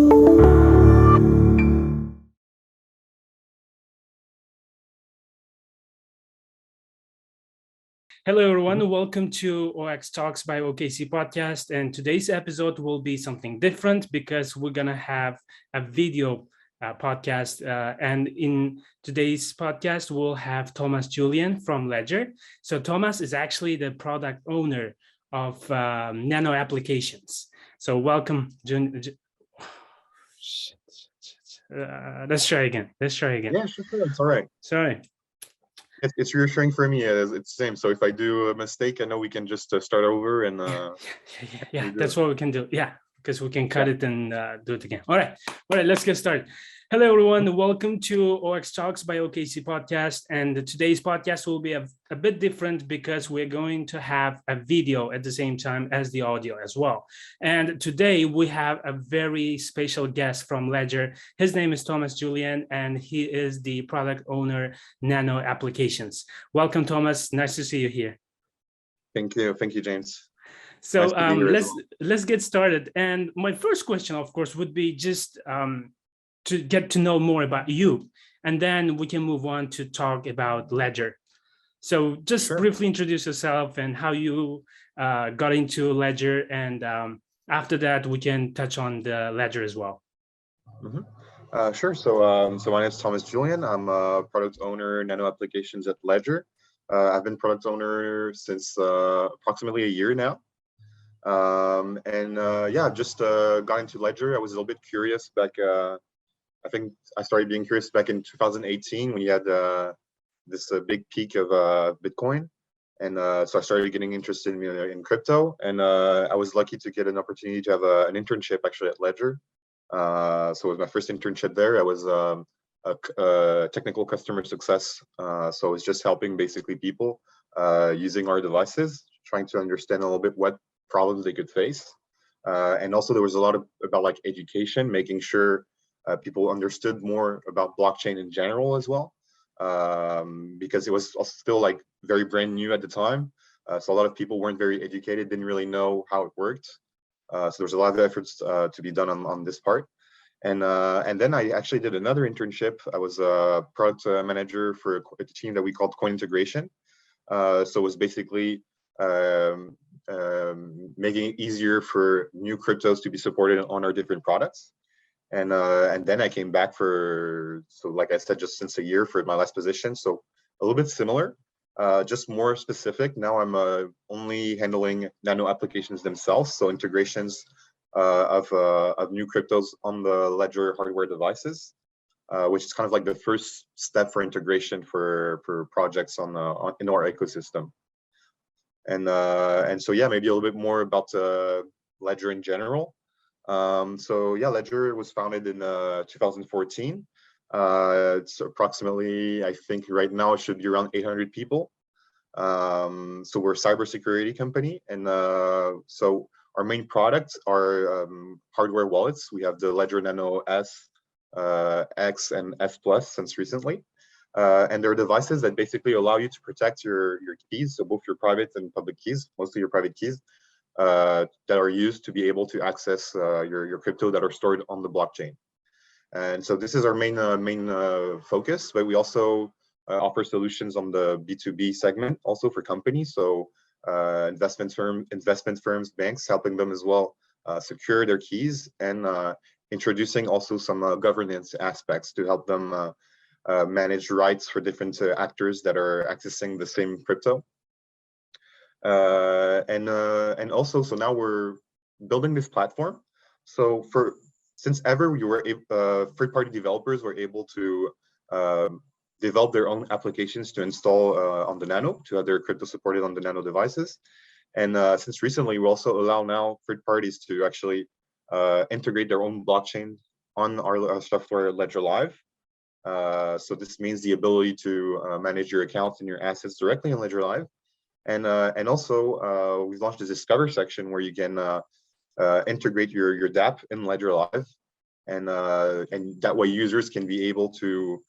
Hello, everyone. Welcome to 0xTalks by OKC Podcast. And today's episode will be something different because we're going to have a video podcast. And in today's podcast, we'll have Thomas Julien from Ledger. So Thomas is actually the product owner of Nano Applications. So welcome, let's try again. Yeah, sure. It's all right. Sorry. It's reassuring for me. It's the same. So if I do a mistake, I know we can just start over and yeah. That's what we can do. Yeah, because we can cut it and do it again. All right, let's get started. Hello, everyone. Welcome to 0xTalks by OKC Podcast. And today's podcast will be a bit different because we're going to have a video at the same time as the audio as well. And today we have a very special guest from Ledger. His name is Thomas Julien, and he is the product owner, Nano Applications. Welcome, Thomas. Nice to see you here. Thank you, James. So let's get started. And my first question, of course, would be just to get to know more about you, and then we can move on to talk about Ledger. So just briefly introduce yourself and how you got into Ledger, and after that we can touch on the Ledger as well. Sure. So my name is Thomas Julien. I'm a product owner, Nano Applications at Ledger. I've been product owner since approximately a year now. I've just got into Ledger. I was a little bit curious back. I think I started being curious back in 2018 when you had this big peak of Bitcoin. And so I started getting interested in crypto. And I was lucky to get an opportunity to have an internship actually at Ledger. So it was my first internship there. I was a technical customer success. So I was just helping basically people using our devices, trying to understand a little bit what problems they could face. And also there was a lot about like education, making sure people understood more about blockchain in general as well, because it was still like very brand new at the time. So a lot of people weren't very educated, didn't really know how it worked. So there was a lot of efforts to be done on this part. And then I actually did another internship. I was a product manager for a team that we called Coin Integration. So it was basically making it easier for new cryptos to be supported on our different products. And then I came back like I said, just since a year for my last position. So a little bit similar, just more specific. Now I'm only handling Nano Applications themselves. So integrations of new cryptos on the Ledger hardware devices, which is kind of like the first step for integration for projects in our ecosystem. And so yeah, maybe a little bit more about Ledger in general. Ledger was founded in 2014. It's approximately, I think right now it should be around 800 people. So we're a cybersecurity company, and so our main products are hardware wallets. We have the Ledger Nano S, X, and S Plus since recently. And they're devices that basically allow you to protect your keys, so both your private and public keys, mostly your private keys, that are used to be able to access your crypto that are stored on the blockchain. And so this is our main focus, but we also offer solutions on the B2B segment also for companies. So investment firms, banks, helping them as well secure their keys, and introducing also some governance aspects to help them manage rights for different actors that are accessing the same crypto. And also, so now we're building this platform. So since ever we were third-party developers were able to develop their own applications to install on the Nano, to have their crypto supported on the Nano devices. And since recently, we also allow now third parties to actually integrate their own blockchain on our software Ledger Live. So this means the ability to manage your accounts and your assets directly in Ledger Live. And also, we've launched a Discover section where you can integrate your DApp in Ledger Live, and that way users can be able to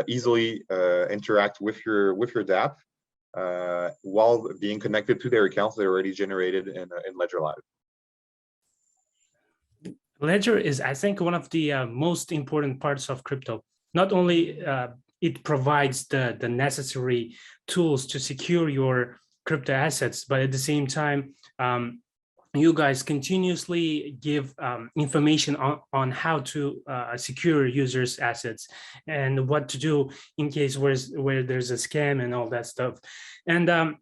easily interact with your DApp while being connected to their accounts that are already generated in Ledger Live. Ledger is, I think, one of the most important parts of crypto. Not only it provides the necessary tools to secure your crypto assets, but at the same time, you guys continuously give information on how to secure users' assets and what to do in case where there's a scam and all that stuff. And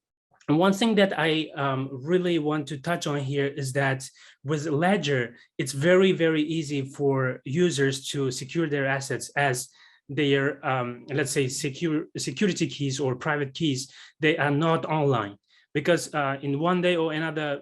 one thing that I really want to touch on here is that with Ledger, it's very, very easy for users to secure their assets as their, let's say, security keys or private keys, they are not online. Because in one day or another,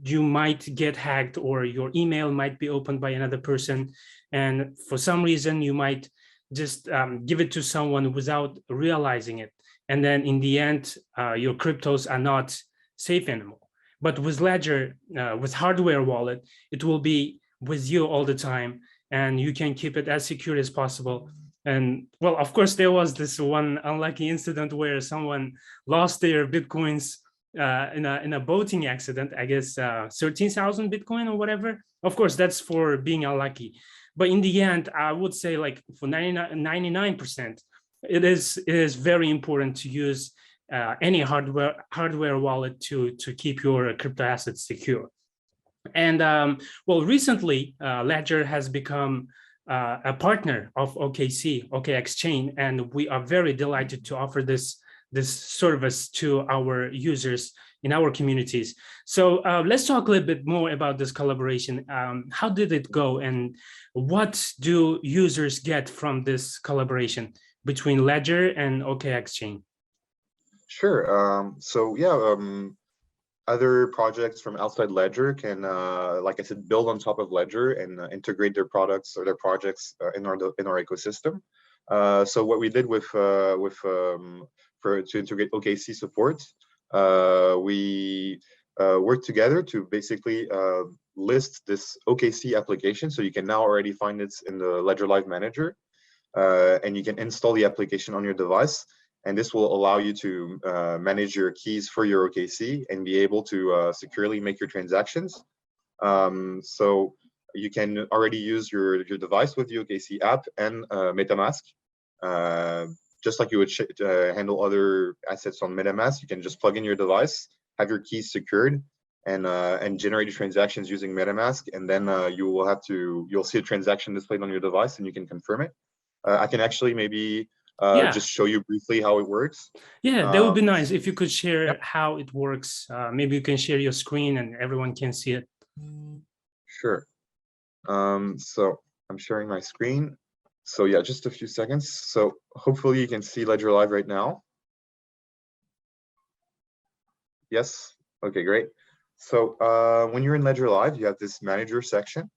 you might get hacked or your email might be opened by another person. And for some reason, you might just give it to someone without realizing it. And then in the end, your cryptos are not safe anymore. But with Ledger, with hardware wallet, it will be with you all the time, and you can keep it as secure as possible. And well, of course, there was this one unlucky incident where someone lost their Bitcoins in a boating accident, I guess 13,000 Bitcoin or whatever. Of course, that's for being unlucky. But in the end, I would say like for 99%, it is very important to use any hardware wallet to keep your crypto assets secure. And well, recently, Ledger has become a partner of OKX chain, and we are very delighted to offer this service to our users in our communities. So let's talk a little bit more about this collaboration. How did it go, and what do users get from this collaboration between Ledger and OKX chain? Sure. So yeah, other projects from outside Ledger can, like I said, build on top of Ledger and integrate their products or their projects in our ecosystem. So what we did to integrate OKC support, we worked together to basically list this OKC application. So you can now already find it in the Ledger Live Manager, and you can install the application on your device. And this will allow you to manage your keys for your OKC and be able to securely make your transactions. So you can already use your device with the OKC app and MetaMask. Just like you would handle other assets on MetaMask, you can just plug in your device, have your keys secured, and generate your transactions using MetaMask. And then you'll see a transaction displayed on your device, and you can confirm it. I can actually maybe just show you briefly how it works. Yeah, that would be nice if you could share how it works. Maybe you can share your screen and everyone can see it. Sure. So I'm sharing my screen. So yeah, just a few seconds. So hopefully you can see Ledger Live right now. Yes. Okay, great. So when you're in Ledger Live, you have this manager section.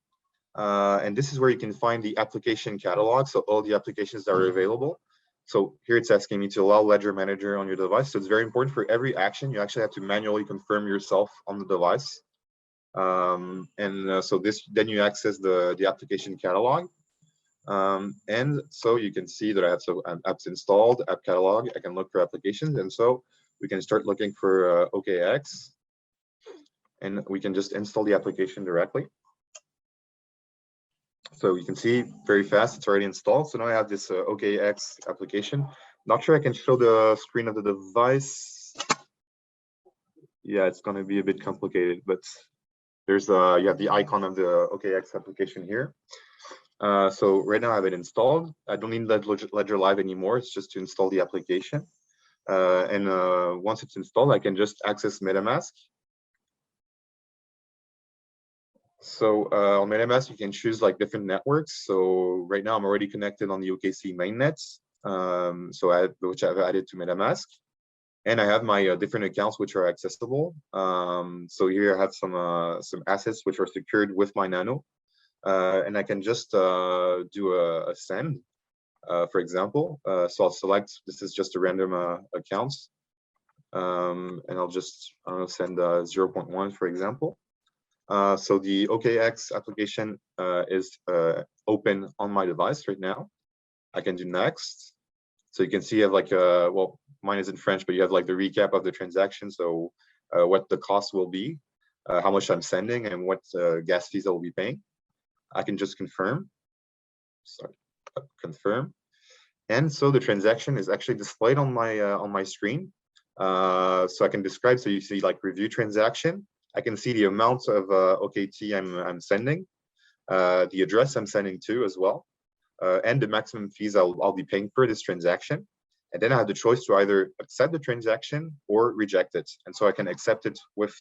And this is where you can find the application catalog. So all the applications that are available. So here it's asking me to allow Ledger Manager on your device. So it's very important for every action, you actually have to manually confirm yourself on the device. So then you access the application catalog. And so you can see that I have some apps installed, app catalog. I can look for applications. And so we can start looking for OKX. And we can just install the application directly. So you can see very fast, it's already installed. So now I have this OKX application. Not sure I can show the screen of the device. Yeah, it's going to be a bit complicated, but there's you have the icon of the OKX application here. So right now I have it installed. I don't need Ledger Live anymore. It's just to install the application. Once it's installed, I can just access MetaMask. So on MetaMask, you can choose like different networks. So right now I'm already connected on the OKC mainnets, which I've added to MetaMask. And I have my different accounts which are accessible. So here I have some assets which are secured with my Nano. And I can just do a send, for example. So I'll select, this is just a random accounts. And I'll just send 0.1, for example. So the OKX application is open on my device right now. I can do next. So you can see I have like, well, mine is in French, but you have like the recap of the transaction. So what the cost will be, how much I'm sending, and what gas fees I will be paying. I can just confirm. Sorry, confirm. And so the transaction is actually displayed on my screen. So I can describe. So you see like review transaction. I can see the amount of OKT I'm sending, the address I'm sending to as well, and the maximum fees I'll be paying for this transaction. And then I have the choice to either accept the transaction or reject it. And so I can accept it with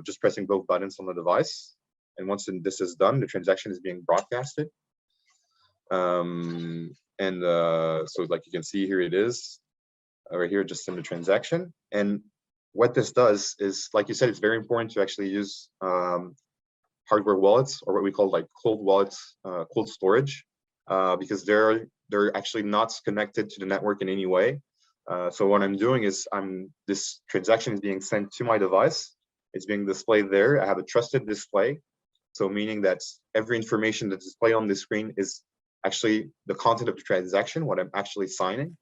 just pressing both buttons on the device. And once this is done, the transaction is being broadcasted. So like you can see here, it is right here, just in the transaction. And what this does is, like you said, it's very important to actually use hardware wallets, or what we call like cold wallets, cold storage, because they're actually not connected to the network in any way. So what I'm doing is this transaction is being sent to my device. It's being displayed there. I have a trusted display. So meaning that every information that's displayed on the screen is actually the content of the transaction, what I'm actually signing.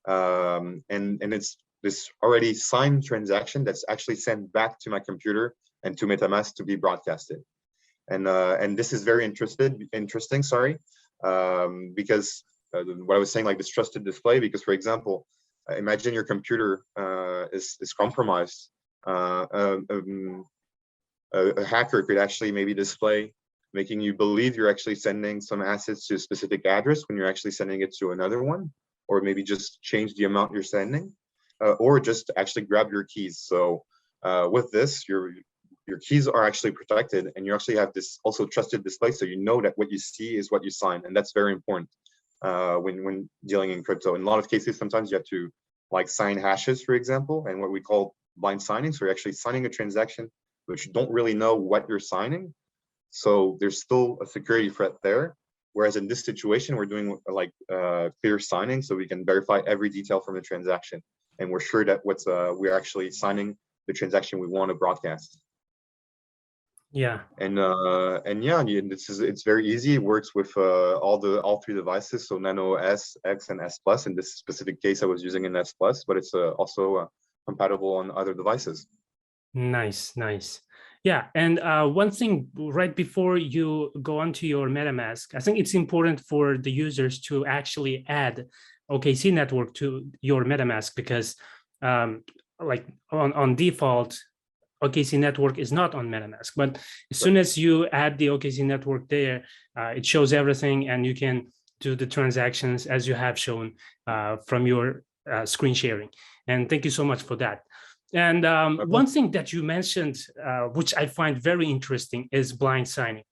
And it's this already signed transaction that's actually sent back to my computer and to MetaMask to be broadcasted. And this is very interesting, sorry, because what I was saying, like this trusted display, because for example, imagine your computer is compromised. A hacker could actually maybe display, making you believe you're actually sending some assets to a specific address when you're actually sending it to another one, or maybe just change the amount you're sending, or just actually grab your keys. So with this, your keys are actually protected, and you actually have this also trusted display, so you know that what you see is what you sign, and that's very important when dealing in crypto. In a lot of cases, sometimes you have to like sign hashes, for example, and what we call blind signing. So you're actually signing a transaction, but you don't really know what you're signing. So there's still a security threat there. Whereas in this situation, we're doing like clear signing, so we can verify every detail from the transaction, and we're sure that we're actually signing the transaction we want to broadcast. Yeah. And yeah, it's very easy. It works with all three devices. So Nano S, X, and S Plus. In this specific case, I was using an S Plus, but it's also compatible on other devices. Nice. Yeah, and one thing right before you go onto your MetaMask, I think it's important for the users to actually add OKC network to your MetaMask, because like on default, OKC network is not on MetaMask. But as soon as you add the OKC network there, it shows everything, and you can do the transactions as you have shown from your screen sharing. And thank you so much for that. And one thing that you mentioned, which I find very interesting, is blind signing.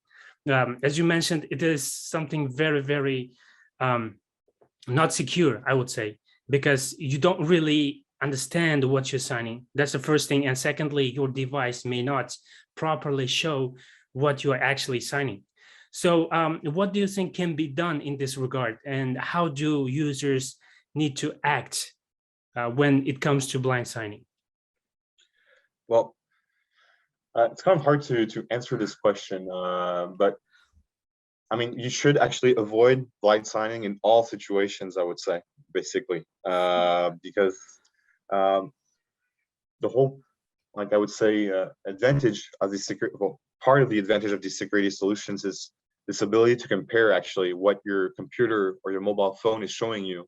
As you mentioned, it is something very, very not secure, I would say, because you don't really understand what you're signing. That's the first thing. And secondly, your device may not properly show what you are actually signing. So what do you think can be done in this regard? And how do users need to act when it comes to blind signing? Well, it's kind of hard to answer this question, but I mean, you should actually avoid blind signing in all situations, I would say, basically, because the whole, like I would say, advantage of the part of the advantage of these security solutions is this ability to compare actually what your computer or your mobile phone is showing you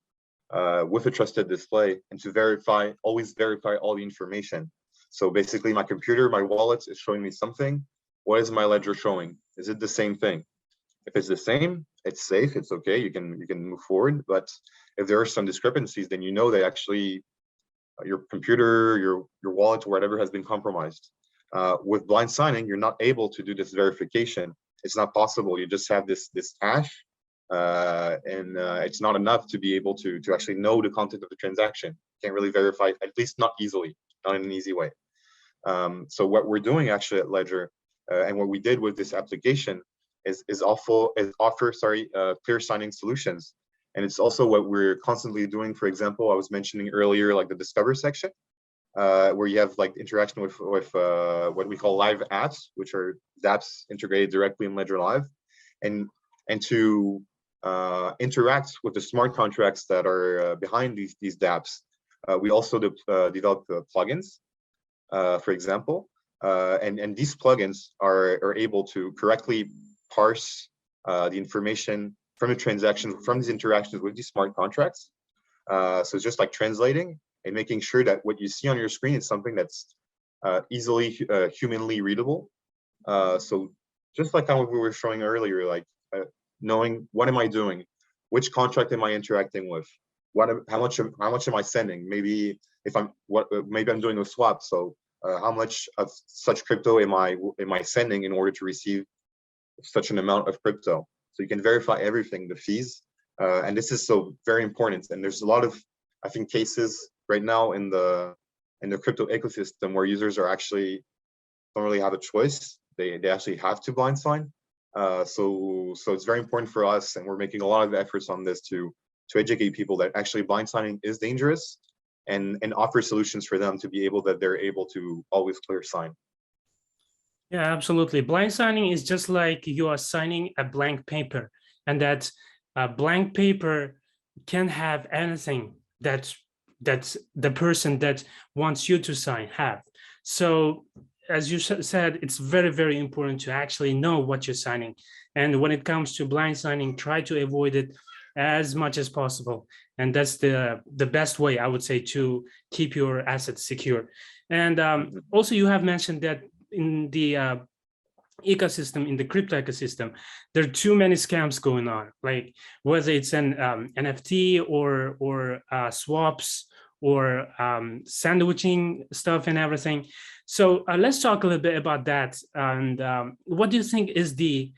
with a trusted display, and to always verify all the information. So basically, my computer, my wallet is showing me something. What is my ledger showing? Is it the same thing? If it's the same, it's safe, it's okay, you can move forward. But if there are some discrepancies, then you know that actually your computer, your wallet, or whatever has been compromised. With blind signing, you're not able to do this verification. It's not possible. You just have this hash, and it's not enough to be able to actually know the content of the transaction. You can't really verify, at least not easily, not in an easy way. So what we're doing actually at Ledger, and what we did with this application, is offer clear signing solutions. And it's also what we're constantly doing. For example, I was mentioning earlier, like the Discover section, where you have like interaction with what we call live apps, which are dApps integrated directly in Ledger Live, and to interact with the smart contracts that are behind these dApps. We also developed plugins, for example, And these plugins are able to correctly parse the information from the transactions, from these interactions with these smart contracts. So it's just like translating and making sure that what you see on your screen is something that's easily humanly readable. So just like how we were showing earlier, like knowing what am I doing, which contract am I interacting with, how much am I sending? Maybe if maybe I'm doing a swap. So how much of such crypto am I sending in order to receive such an amount of crypto? So you can verify everything, the fees, and this is so very important. And there's a lot of, I think, cases right now in the crypto ecosystem where users are actually don't really have a choice. They actually have to blind sign. So it's very important for us, and we're making a lot of efforts on this to educate people that actually blind signing is dangerous, and offer solutions for them to be able that they're able to always clear sign. Yeah, absolutely. Blind signing is just like you are signing a blank paper, and that blank paper can have anything that the person that wants you to sign have. So as you said, it's very, very important to actually know what you're signing. And when it comes to blind signing, try to avoid it as much as possible. And that's the best way, I would say, to keep your assets secure. And also, you have mentioned that in the ecosystem, in the crypto ecosystem, there are too many scams going on, like whether it's an NFT or swaps or sandwiching stuff and everything. So let's talk a little bit about that. And what do you think is the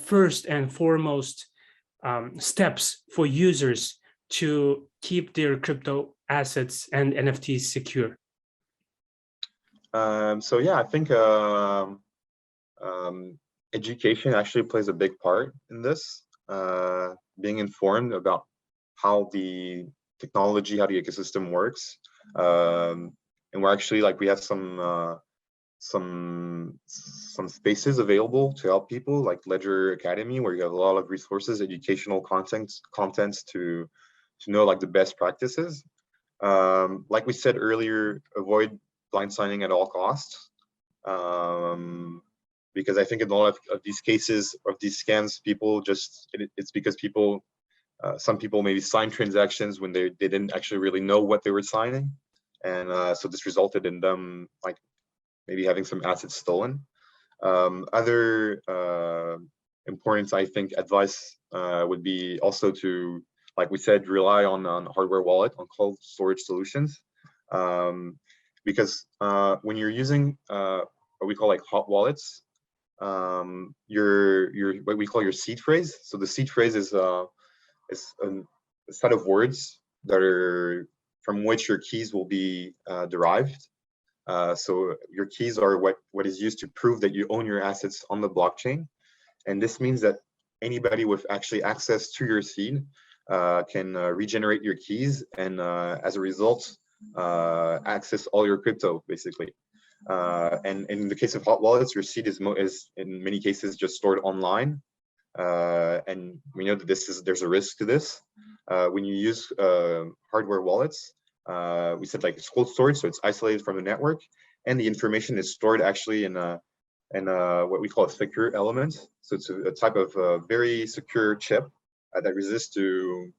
first and foremost steps for users to keep their crypto assets and NFTs secure? So yeah, I think education actually plays a big part in this. Being informed about how the technology, how the ecosystem works, and we're actually like we have some spaces available to help people, like Ledger Academy, where you have a lot of resources, educational contents to know like the best practices. Like we said earlier, avoid blind signing at all costs. Because I think in a lot of these cases of these scams, people just it's because people some people maybe sign transactions when they didn't actually really know what they were signing, and so this resulted in them like maybe having some assets stolen. Other important, I think, advice would be also to, like we said, rely on hardware wallet, on cold storage solutions, because when you're using what we call like hot wallets, your what we call your seed phrase. So the seed phrase is a set of words that are from which your keys will be derived. So your keys are what is used to prove that you own your assets on the blockchain, and this means that anybody with actually access to your seed can regenerate your keys, and as a result, access all your crypto basically. And in the case of hot wallets, your seed is in many cases just stored online, and we know that there's a risk to this. When you use hardware wallets, we said like it's cold storage, so it's isolated from the network, and the information is stored actually in what we call a secure element. So it's a type of very secure chip that resists to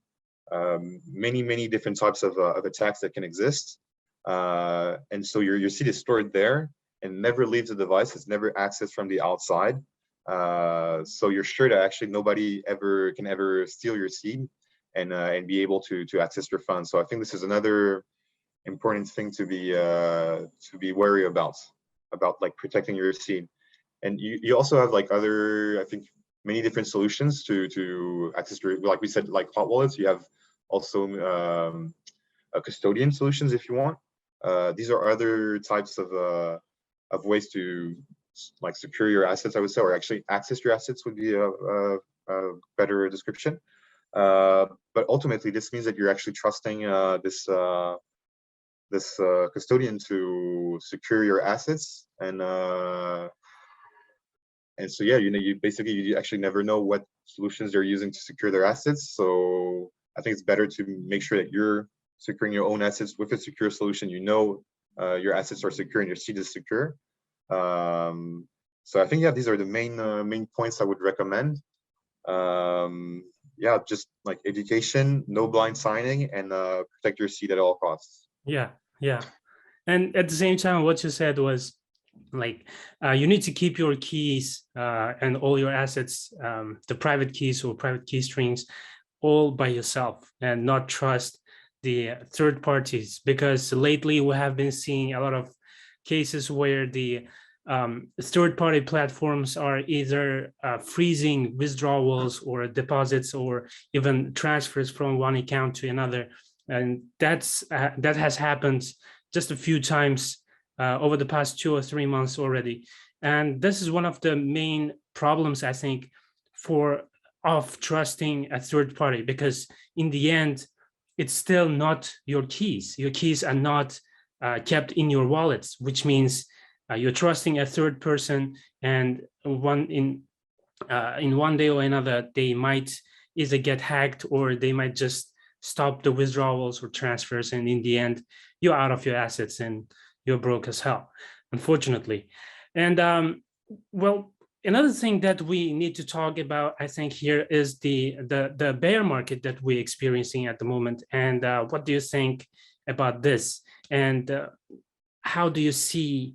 many different types of attacks that can exist. And so your seed is stored there and never leaves the device. It's never accessed from the outside. So you're sure that actually nobody can ever steal your seed and be able to access your funds. So I think this is another important thing to be wary about like protecting your seed. And you also have like other, I think, many different solutions to access your, like we said, like hot wallets. You have also custodian solutions if you want. These are other types of ways to like secure your assets, I would say, or actually access your assets would be a better description. But ultimately, this means that you're actually trusting this custodian to secure your assets, and so yeah, you actually never know what solutions they're using to secure their assets. So I think it's better to make sure that you're securing your own assets with a secure solution. You know your assets are secure and your seed is secure. So I think, yeah, these are the main points I would recommend. Yeah, just like education, no blind signing, and protect your seed at all costs. Yeah, yeah. And at the same time, what you said was like you need to keep your keys and all your assets, the private keys or private key strings, all by yourself and not trust the third parties, because lately we have been seeing a lot of cases where the third-party platforms are either freezing withdrawals or deposits or even transfers from one account to another, and that has happened just a few times over the past 2 or 3 months already. And this is one of the main problems, I think, of trusting a third party, because in the end, it's still not your keys. Your keys are not kept in your wallets, which means you're trusting a third person, and in one day or another, they might either get hacked or they might just stop the withdrawals or transfers, and in the end, you're out of your assets and you're broke as hell, unfortunately. And well, another thing that we need to talk about, I think, here is the bear market that we're experiencing at the moment. And what do you think about this? And how do you see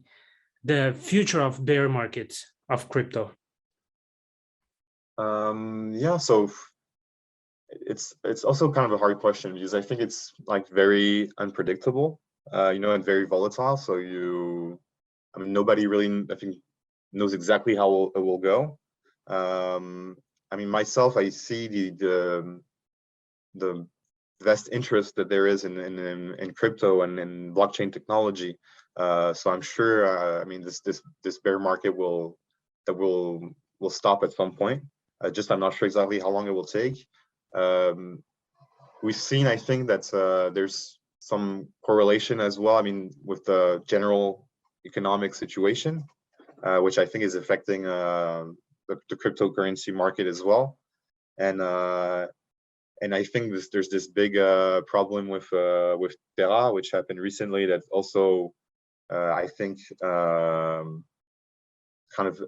the future of bear market of crypto? Yeah, so it's also kind of a hard question, because I think it's like very unpredictable, and very volatile. So I mean, nobody really, I think, knows exactly how it will go. I mean, myself, I see the vast interest that there is in crypto and in blockchain technology. So I'm sure, I mean, this bear market will stop at some point. Just I'm not sure exactly how long it will take. We've seen, I think, that there's some correlation as well. I mean, with the general economic situation, which I think is affecting the cryptocurrency market as well. And I think there's this big problem with Terra, which happened recently, that also I think kind of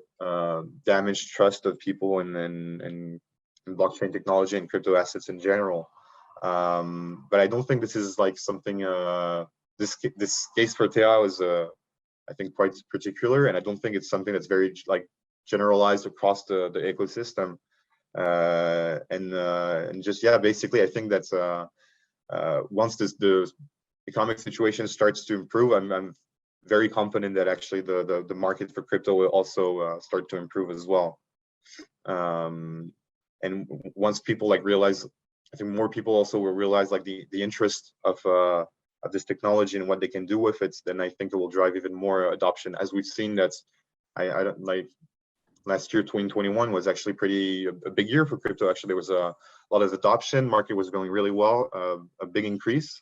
damaged trust of people in blockchain technology and crypto assets in general. But I don't think this is like something. This case for Terra is I think quite particular, and I don't think it's something that's very like generalized across the ecosystem. And just, yeah, basically, I think that once the economic situation starts to improve, I'm very confident that actually the market for crypto will also start to improve as well. And once people like realize, I think more people also will realize like the interest of this technology and what they can do with it, then I think it will drive even more adoption. As we've seen, that I don't like. Last year, 2021 was actually a big year for crypto. Actually, there was a lot of adoption. Market was going really well, a big increase.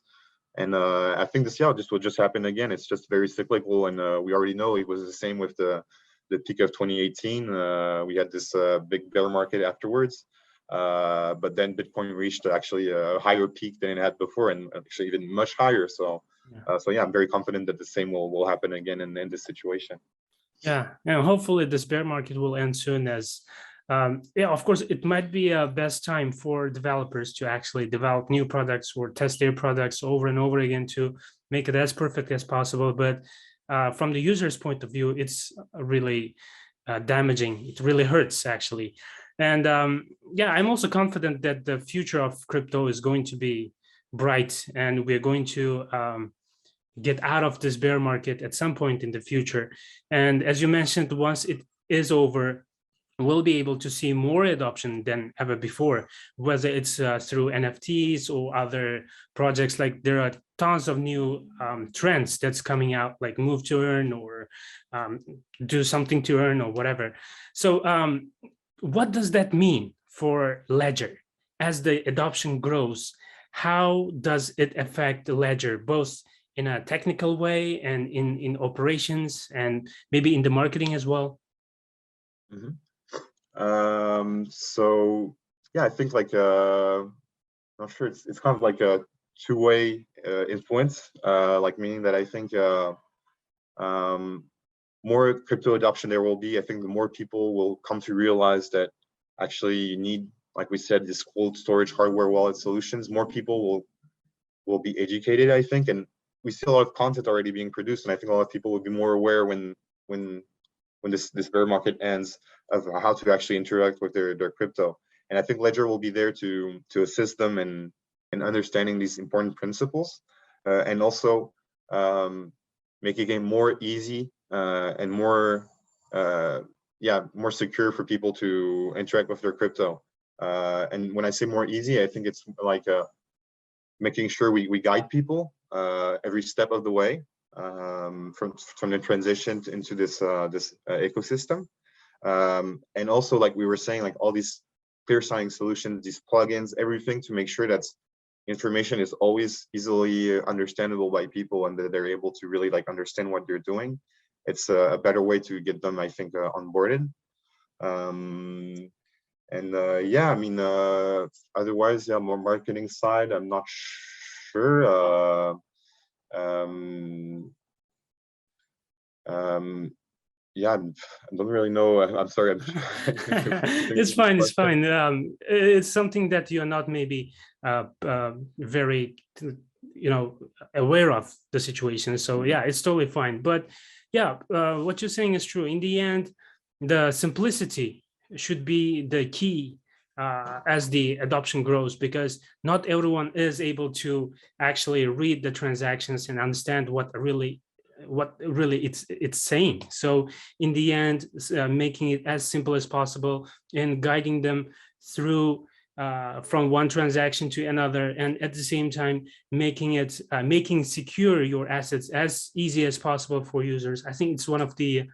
And I think this year this will just happen again. It's just very cyclical, and we already know it was the same with the peak of 2018. We had this big bear market afterwards, but then Bitcoin reached actually a higher peak than it had before, and actually even much higher. So, yeah, I'm very confident that the same will happen again in this situation. Yeah, and hopefully this bear market will end soon, as yeah, of course, it might be a best time for developers to actually develop new products or test their products over and over again to make it as perfect as possible. But from the user's point of view, it's really damaging. It really hurts, actually. And yeah, I'm also confident that the future of crypto is going to be bright, and we're going to get out of this bear market at some point in the future. And as you mentioned, once it is over, we'll be able to see more adoption than ever before, whether it's through NFTs or other projects. Like there are tons of new trends that's coming out, like move to earn or do something to earn or whatever. So what does that mean for Ledger as the adoption grows? How does it affect the Ledger, both in a technical way and in operations and maybe in the marketing as well? So yeah, I think like I'm not sure, it's kind of like a two-way influence, like meaning that I think more crypto adoption there will be, I think the more people will come to realize that actually you need, like we said, this cold storage hardware wallet solutions. More people will be educated, I think, and we see a lot of content already being produced, and I think a lot of people will be more aware when this bear market ends of how to actually interact with their crypto. And I think Ledger will be there to assist them in understanding these important principles, and also making it more easy and more more secure for people to interact with their crypto. And when I say more easy, I think it's like making sure we guide people every step of the way, from the transition into this ecosystem, and also, like we were saying, like all these clear signing solutions, these plugins, everything, to make sure that information is always easily understandable by people and that they're able to really like understand what they're doing. It's a better way to get them, I think, onboarded. Yeah, I mean, otherwise, yeah, more marketing side, I'm not sure. Yeah, I don't really know. I'm sorry. It's fine. It's fine. It's something that you're not maybe very, aware of the situation. So yeah, it's totally fine. But yeah, what you're saying is true. In the end, the simplicity should be the key as the adoption grows, because not everyone is able to actually read the transactions and understand what really it's saying. So in the end, making it as simple as possible and guiding them through from one transaction to another, and at the same time making secure your assets as easy as possible for users. I think it's one of the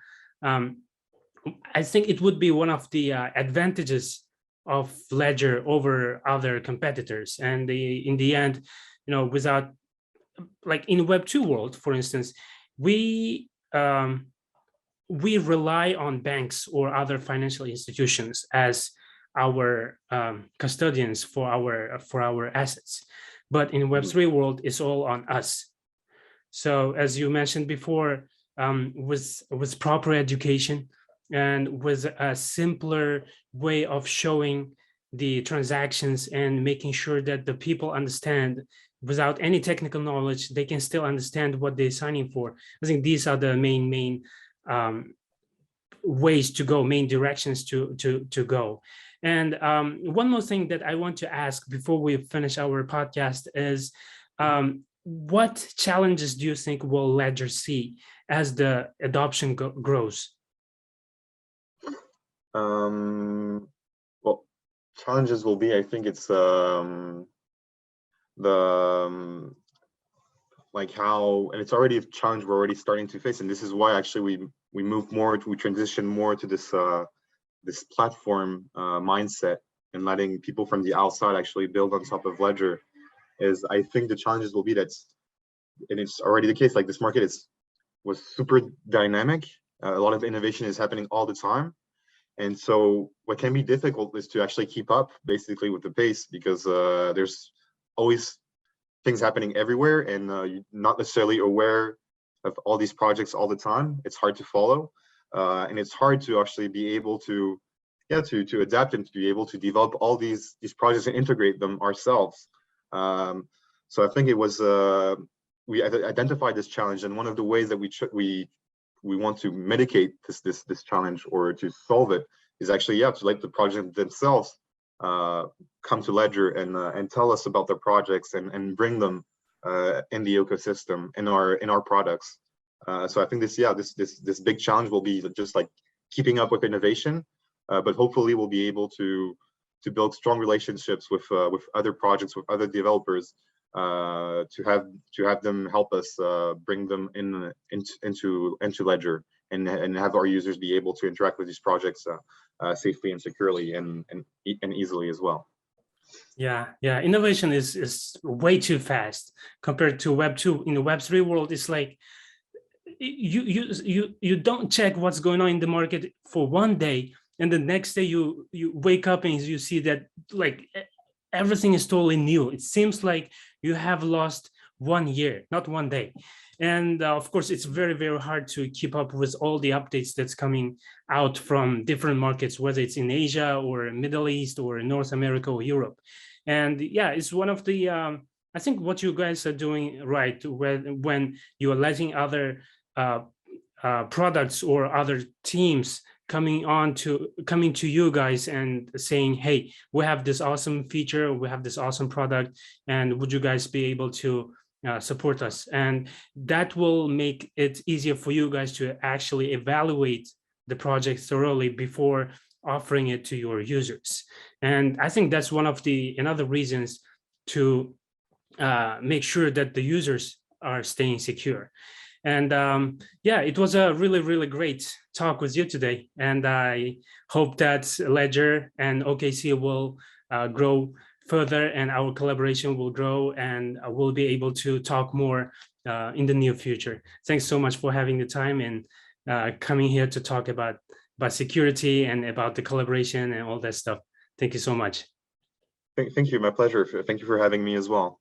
I think it would be one of the advantages of Ledger over other competitors. And in the end, without, like in Web2 world, for instance, we rely on banks or other financial institutions as our custodians for our assets. But in Web3 world, it's all on us. So as you mentioned before, with proper education and with a simpler way of showing the transactions and making sure that the people understand, without any technical knowledge, they can still understand what they're signing for. I think these are the main ways to go, main directions to go. And one more thing that I want to ask before we finish our podcast is, what challenges do you think will Ledger see as the adoption grows? Well, challenges will be, I think it's like how, and it's already a challenge we're already starting to face, and this is why actually we transition more to this this platform mindset, and letting people from the outside actually build on top of Ledger. Is, I think the challenges will be and it's already the case, like this market was super dynamic. A lot of innovation is happening all the time. And so what can be difficult is to actually keep up basically with the pace, because there's always things happening everywhere, and you're not necessarily aware of all these projects all the time. It's hard to follow, and it's hard to actually be able to adapt and to be able to develop all these projects and integrate them ourselves. So I think it was we identified this challenge, and one of the ways that we want to mitigate this challenge, or to solve it, is actually to let the project themselves come to Ledger and tell us about their projects and bring them in the ecosystem, in our products. So I think this big challenge will be just like keeping up with innovation, but hopefully we'll be able to build strong relationships with other projects, with other developers, to have them help us bring them into Ledger, and have our users be able to interact with these projects safely and securely and easily as well. Yeah, innovation is way too fast compared to Web2. In the Web3 world, it's like you don't check what's going on in the market for one day, and the next day you wake up and you see that like everything is totally new. It seems like you have lost 1 year, not one day. And of course, it's very, very hard to keep up with all the updates that's coming out from different markets, whether it's in Asia or Middle East or North America or Europe. And yeah, it's one of the, I think what you guys are doing right when you are letting other products or other teams coming to you guys and saying, hey, we have this awesome feature, we have this awesome product, and would you guys be able to support us? And that will make it easier for you guys to actually evaluate the project thoroughly before offering it to your users. And I think that's one of the another reasons to make sure that the users are staying secure. And yeah, it was a really, really great talk with you today. And I hope that Ledger and OKC will grow further and our collaboration will grow and we'll be able to talk more in the near future. Thanks so much for having the time and coming here to talk about security and about the collaboration and all that stuff. Thank you so much. Thank you. My pleasure. Thank you for having me as well.